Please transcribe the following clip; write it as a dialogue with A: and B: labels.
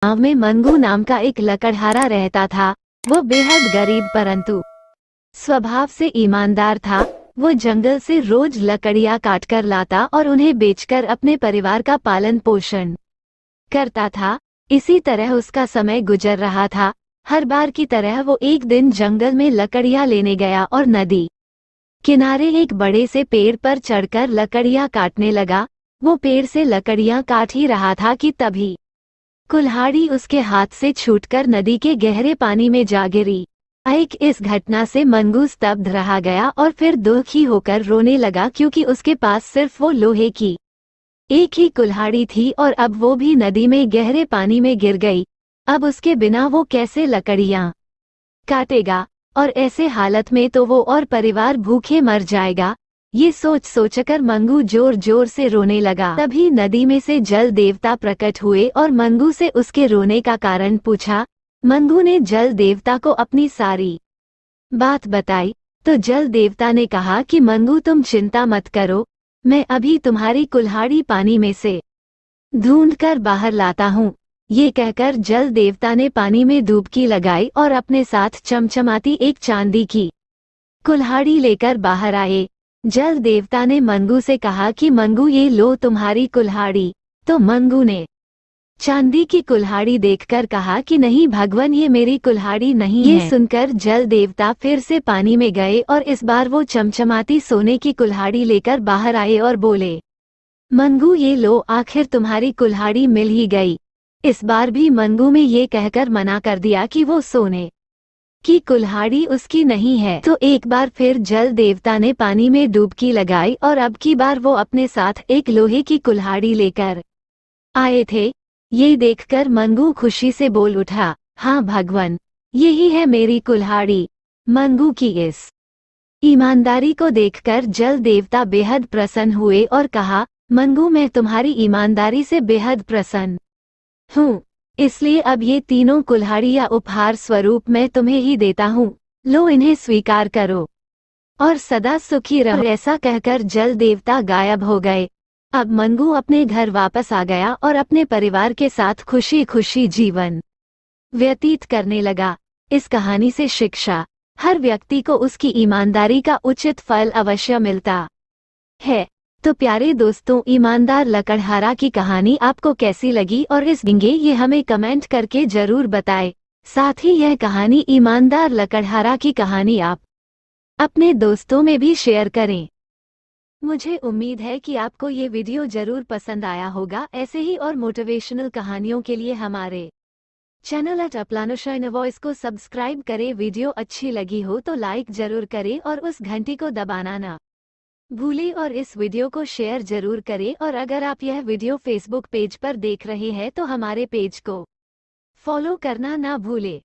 A: गांव में मंगू नाम का एक लकड़हारा रहता था। वो बेहद गरीब परंतु स्वभाव से ईमानदार था। वो जंगल से रोज लकड़ियां काटकर लाता और उन्हें बेचकर अपने परिवार का पालन पोषण करता था। इसी तरह उसका समय गुजर रहा था। हर बार की तरह वो एक दिन जंगल में लकड़ियां लेने गया और नदी किनारे एक बड़े से पेड़ पर चढ़कर लकड़ियां काटने लगा। वो पेड़ से लकड़ियां काट ही रहा था कि तभी कुल्हाड़ी उसके हाथ से छूटकर नदी के गहरे पानी में जा गिरी। इस घटना से मंगू स्तब्ध रहा गया और फिर दुखी होकर रोने लगा, क्योंकि उसके पास सिर्फ वो लोहे की एक ही कुल्हाड़ी थी और अब वो भी नदी में गहरे पानी में गिर गई। अब उसके बिना वो कैसे लकड़ियां काटेगा, और ऐसे हालत में तो वो और परिवार भूखे मर जाएगा। ये सोच सोचकर मंगू जोर जोर से रोने लगा। तभी नदी में से जल देवता प्रकट हुए और मंगू से उसके रोने का कारण पूछा। मंगू ने जल देवता को अपनी सारी बात बताई तो जल देवता ने कहा कि मंगू तुम चिंता मत करो, मैं अभी तुम्हारी कुल्हाड़ी पानी में से ढूंढकर बाहर लाता हूँ। ये कहकर जल देवता ने पानी में डुबकी लगाई और अपने साथ चमचमाती एक चांदी की कुल्हाड़ी लेकर बाहर आए। जल देवता ने मंगू से कहा कि मंगू ये लो तुम्हारी कुल्हाड़ी। तो मंगू ने चांदी की कुल्हाड़ी देखकर कहा कि नहीं भगवान, ये मेरी कुल्हाड़ी नहीं है। ये सुनकर जल देवता फिर से पानी में गए और इस बार वो चमचमाती सोने की कुल्हाड़ी लेकर बाहर आए और बोले, मंगू ये लो, आखिर तुम्हारी कुल्हाड़ी मिल ही गई। इस बार भी मंगू में ये कहकर मना कर दिया कि वो सोने की कुल्हाड़ी उसकी नहीं है। तो एक बार फिर जल देवता ने पानी में डुबकी लगाई और अब की बार वो अपने साथ एक लोहे की कुल्हाड़ी लेकर आए थे। ये देखकर मंगू खुशी से बोल उठा, हाँ भगवान, यही है मेरी कुल्हाड़ी। मंगू की इस ईमानदारी को देखकर जल देवता बेहद प्रसन्न हुए और कहा, मंगू मैं तुम्हारी ईमानदारी से बेहद प्रसन्न हूँ, इसलिए अब ये तीनों कुल्हाड़ियाँ उपहार स्वरूप मैं तुम्हें ही देता हूँ। लो इन्हें स्वीकार करो और सदा सुखी रहो। ऐसा कहकर जल देवता गायब हो गए। अब मंगू अपने घर वापस आ गया और अपने परिवार के साथ खुशी खुशी जीवन व्यतीत करने लगा। इस कहानी से शिक्षा, हर व्यक्ति को उसकी ईमानदारी का उचित फल अवश्य मिलता है। तो प्यारे दोस्तों, ईमानदार लकड़हारा की कहानी आपको कैसी लगी और इस गिंगे ये हमें कमेंट करके जरूर बताएं। साथ ही यह कहानी ईमानदार लकड़हारा की कहानी आप अपने दोस्तों में भी शेयर करें। मुझे उम्मीद है कि आपको ये वीडियो जरूर पसंद आया होगा। ऐसे ही और मोटिवेशनल कहानियों के लिए हमारे चैनल अपलानुशाइन वॉइस को सब्सक्राइब करें। वीडियो अच्छी लगी हो तो लाइक जरूर करें और उस घंटी को दबाना ना भूलें और इस वीडियो को शेयर जरूर करें। और अगर आप यह वीडियो फेसबुक पेज पर देख रहे हैं तो हमारे पेज को फॉलो करना ना भूलें।